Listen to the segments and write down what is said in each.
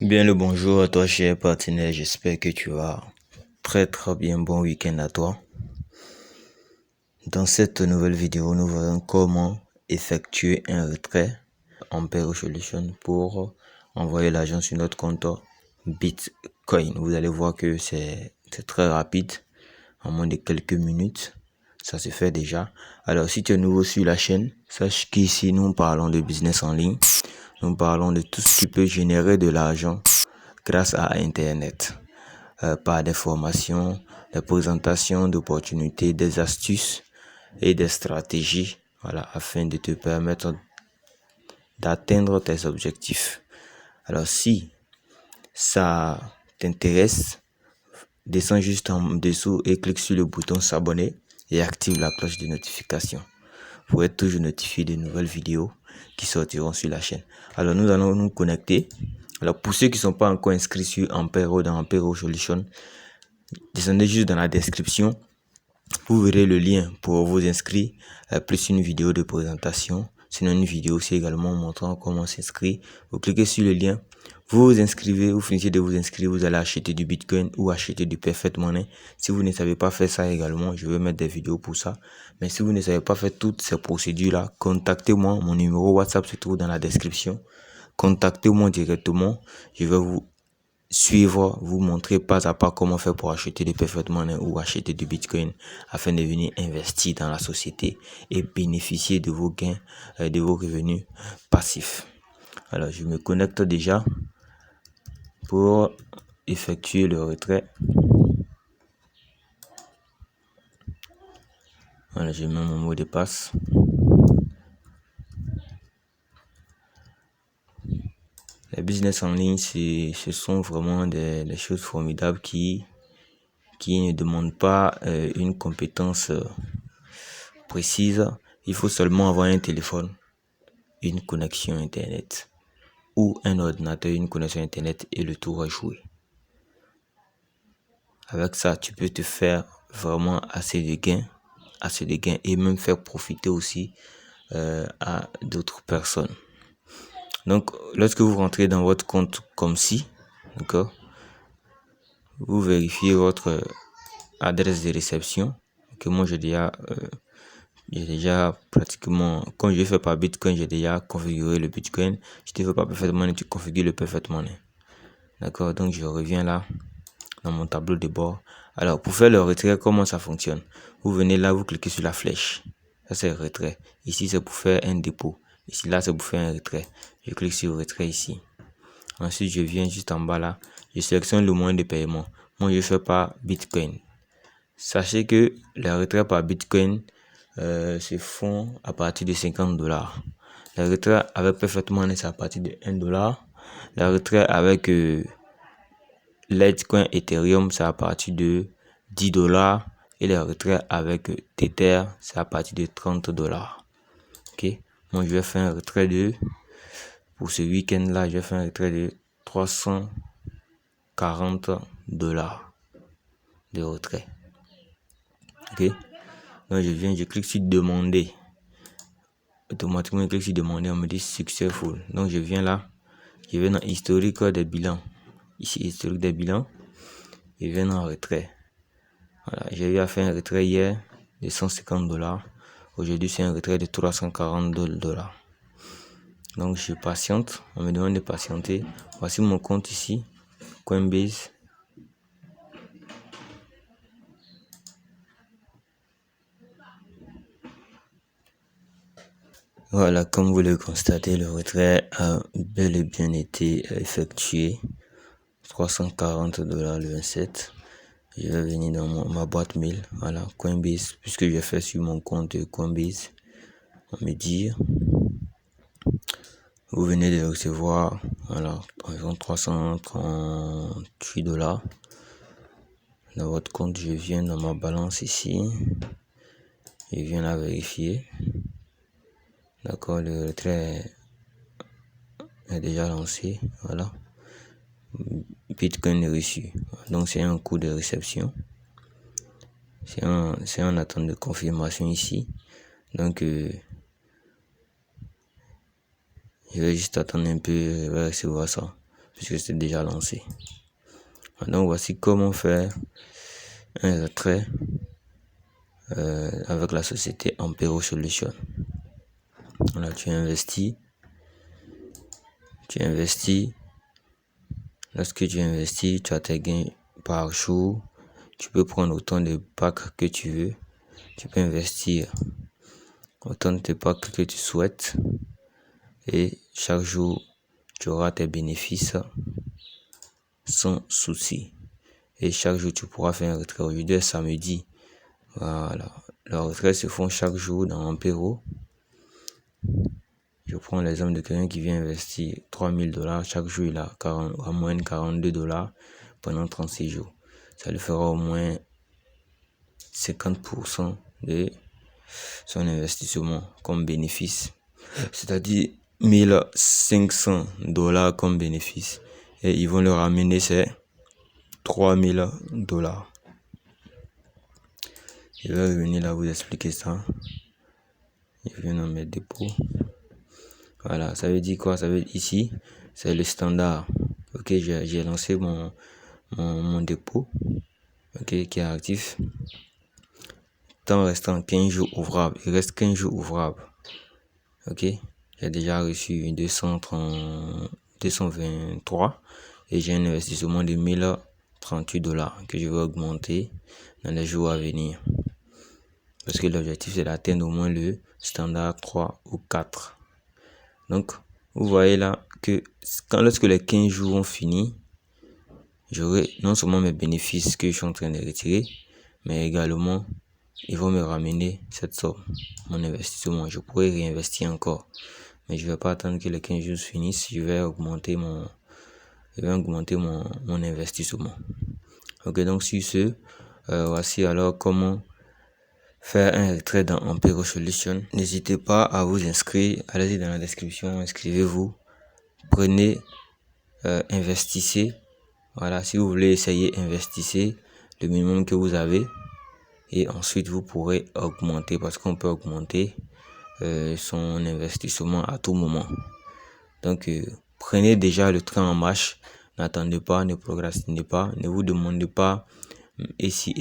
Bien le bonjour à toi cher partenaire, j'espère que tu vas très bien, bon week-end à toi. Dans cette nouvelle vidéo, nous verrons comment effectuer un retrait en Pair Solution pour envoyer l'argent sur notre compte Bitcoin. Vous allez voir que c'est très rapide, en moins de quelques minutes, ça se fait déjà. Alors si tu es nouveau sur la chaîne, sache qu'ici nous parlons de business en ligne, nous parlons de tout ce qui peut générer de l'argent grâce à Internet, par des formations, des présentations d'opportunités, des astuces et des stratégies, voilà, afin de te permettre d'atteindre tes objectifs. Alors si ça t'intéresse, descends juste en dessous et clique sur le bouton s'abonner et active la cloche de notification pour être toujours notifié de nouvelles vidéos qui sortiront sur la chaîne. Alors nous allons nous connecter. Alors pour ceux qui ne sont pas encore inscrits sur Ampero dans Ampero Solution, descendez juste dans la description. Vous verrez le lien pour vous inscrire, plus une vidéo de présentation. Sinon une vidéo aussi également montrant comment s'inscrire. Vous cliquez sur le lien, vous vous inscrivez, vous finissez de vous inscrire, vous allez acheter du Bitcoin ou acheter du Perfect Money. Si vous ne savez pas faire ça également, je vais mettre des vidéos pour ça. Mais si vous ne savez pas faire toutes ces procédures-là, contactez-moi. Mon numéro WhatsApp se trouve dans la description. Contactez-moi directement. Je vais vous suivre, vous montrer pas à pas comment faire pour acheter du Perfect Money ou acheter du Bitcoin afin de venir investir dans la société et bénéficier de vos gains, de vos revenus passifs. Alors, je me connecte déjà pour effectuer le retrait. Voilà, je mets mon mot de passe. Les business en ligne, ce sont vraiment des choses formidables qui ne demandent pas une compétence précise. Il faut seulement avoir un téléphone, une connexion Internet ou un ordinateur, une connexion Internet et le tour à jouer. Avec ça, tu peux te faire vraiment assez de gains et même faire profiter aussi à d'autres personnes. Donc, lorsque vous rentrez dans votre compte comme ci, d'accord, vous vérifiez votre adresse de réception que moi j'ai déjà pratiquement, quand je fais par Bitcoin, j'ai déjà configuré le Bitcoin. Je te fais pas Perfect Money, tu configures le Perfect Money. D'accord, donc je reviens là dans mon tableau de bord. Alors pour faire le retrait, comment ça fonctionne? Vous venez là, vous cliquez sur la flèche. Ça c'est le retrait. Ici c'est pour faire un dépôt. Ici là c'est pour faire un retrait. Je clique sur retrait ici. Ensuite je viens juste en bas là. Je sélectionne le moyen de paiement. Moi je fais par Bitcoin. Sachez que les retraits par Bitcoin se font à partir de $50. Les retraits avec Perfect Money c'est à partir de $1. Les retraits avec Litecoin Ethereum c'est à partir de $10 et les retraits avec Tether c'est à partir de $30. Ok, moi je vais faire un retrait pour ce week-end là, je vais faire un retrait de $340 de retrait. Ok, donc je clique sur demander. Automatiquement je clique sur demander, on me dit successful. Donc je viens là, je vais dans historique des bilans. Ici historique des bilans, je viens en retrait. Voilà, j'ai eu à faire un retrait hier de $150. Aujourd'hui c'est un retrait de $342. Donc je patiente, on me demande de patienter. Voici mon compte ici, Coinbase. Voilà, comme vous le constatez, le retrait a bel et bien été effectué. $340 le 27. Je vais venir dans ma boîte mail. Voilà, Coinbase, puisque j'ai fait sur mon compte Coinbase. On me dit, vous venez de recevoir, voilà, environ $338 dans votre compte. Je viens dans ma balance ici. Je viens la vérifier. D'accord, le retrait est déjà lancé. Voilà. Bitcoin est reçu. Donc c'est un coût de réception. C'est en attente de confirmation ici. Donc je vais juste attendre un peu, je vais recevoir ça. puisque c'est déjà lancé. Donc voici comment faire un retrait avec la société Ampero Solution. Voilà, tu investis. Lorsque tu investis, tu as tes gains par jour. Tu peux prendre autant de packs que tu veux. Tu peux investir autant de packs que tu souhaites. Et chaque jour, tu auras tes bénéfices sans souci. Et chaque jour, tu pourras faire un retrait. Aujourd'hui est samedi. Voilà. Les retraits se font chaque jour dans Ampero. Je prends l'exemple de quelqu'un qui vient investir $3000. Chaque jour, il a en moyenne $42 pendant 36 jours. Ça lui fera au moins 50% de son investissement comme bénéfice. C'est-à-dire $1500 comme bénéfice. Et ils vont le ramener ces $3000. Je vais revenir là vous expliquer ça. Je viens dans mes dépôts. Voilà, ça veut dire quoi? Ça veut dire ici, c'est le standard. Ok, j'ai lancé mon dépôt, ok, qui est actif. Temps restant 15 jours ouvrables. Il reste 15 jours ouvrables. Ok, j'ai déjà reçu 223 et j'ai un investissement de $1038 que je vais augmenter dans les jours à venir. Parce que l'objectif c'est d'atteindre au moins le standard 3 ou 4. Donc, vous voyez là que lorsque les 15 jours ont fini, j'aurai non seulement mes bénéfices que je suis en train de retirer, mais également, ils vont me ramener cette somme, mon investissement. Je pourrais réinvestir encore, mais je ne vais pas attendre que les 15 jours finissent. Je vais augmenter mon investissement. Ok, donc sur ce, voici alors comment faire un retrait dans Ampero Solution. N'hésitez pas à vous inscrire. Allez-y dans la description, inscrivez-vous. Prenez, investissez. Voilà, si vous voulez essayer, investissez le minimum que vous avez. Et ensuite, vous pourrez augmenter parce qu'on peut augmenter son investissement à tout moment. Donc, prenez déjà le train en marche. N'attendez pas, ne procrastinez pas, ne vous demandez pas et si.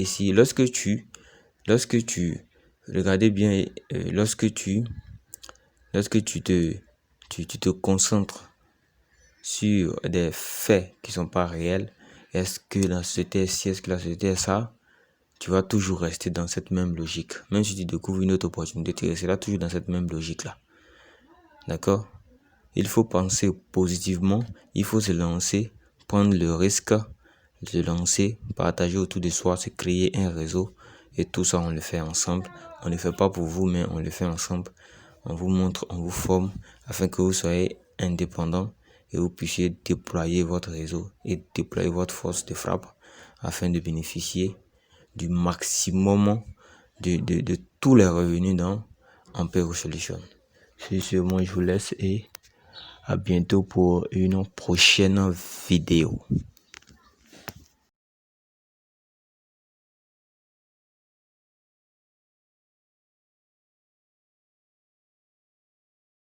Regardez bien, lorsque tu te concentres sur des faits qui sont pas réels, est-ce que la société est ci, est-ce que la société est ça, tu vas toujours rester dans cette même logique. Même si tu découvres une autre opportunité, tu resteras toujours dans cette même logique-là. D'accord? Il faut penser positivement, il faut se lancer, prendre le risque de se lancer, partager autour de soi, se créer un réseau. Et tout ça, on le fait ensemble. On ne le fait pas pour vous, mais on le fait ensemble. On vous montre, on vous forme afin que vous soyez indépendant et vous puissiez déployer votre réseau et déployer votre force de frappe afin de bénéficier du maximum de tous les revenus dans Ampero Solution. Sur ce, moi je vous laisse et à bientôt pour une prochaine vidéo.